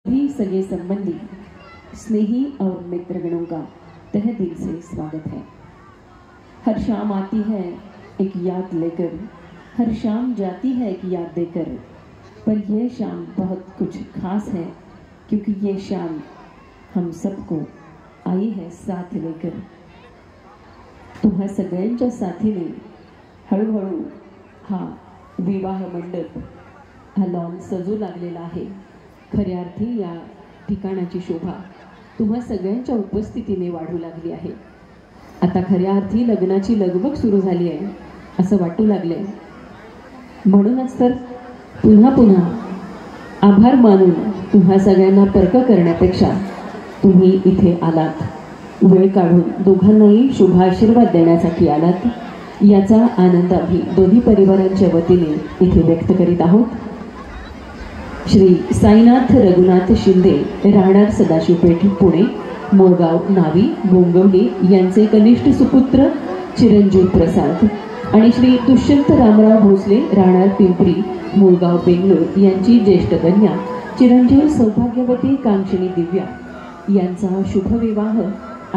सभी सगे संबंधी, स्नेही और मित्रगणों का तहे दिल से स्वागत है। हर शाम आती है एक याद लेकर, हर शाम जाती है एक याद देकर, पर यह शाम बहुत कुछ खास है क्योंकि ये शाम हम सबको आई है साथ लेकर। तुम्हा सगळ्यांच्या साथीने हळूहळू हा विवाह मंडप, हा लॉन सजू लागलेला आहे। खऱ्या अर्थी या ठिकाणाची शोभा तुम्हा सगळ्यांच्या उपस्थितीने वाढू लागली आहे। आता खऱ्या अर्थी लग्नाची लगबग सुरू झाली आहे असं वाटू लागले। म्हणूनच तर पुन्हा पुन्हा आभार मानून तुम्हा सगळ्यांना पर्क करण्यापेक्षा तुम्ही इथे आलात, वेळ काढून दोघांनाही शुभ आशीर्वाद देण्यासाठी आलात, याचा आनंद आम्ही दोन्ही परिवारांच्या वतीने इथे व्यक्त करीत आहोत। श्री साईनाथ रघुनाथ शिंदे, राहणार सदाशिवपेठ पुणे, मोरगाव नावी गोंगवली यांचे कनिष्ठ सुपुत्र चिरंजीव प्रसाद आणि श्री दुष्यंत रामराव भोसले, राहणार पिंपरी मोरगाव बेंगलोर यांची ज्येष्ठ कन्या चिरंजीव सौभाग्यवती कांक्षिणी दिव्या यांचा शुभविवाह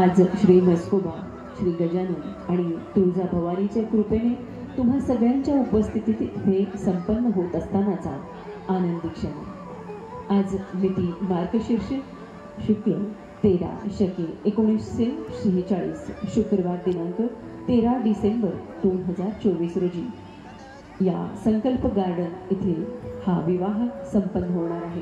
आज श्री म्हस्कोबा, श्री गजानन आणि तुळजा भवानीच्या कृपेने तुम्हा सगळ्यांच्या उपस्थितीत इथे संपन्न होत असतानाचा आनंदी क्षण। आज मिती मार्गशीर्ष शुक्ल 13 शके 1946, शुक्रवार दिनांक 13 डिसेंबर 2024 रोजी या संकल्प गार्डन इथे हा विवाह संपन्न होणार आहे।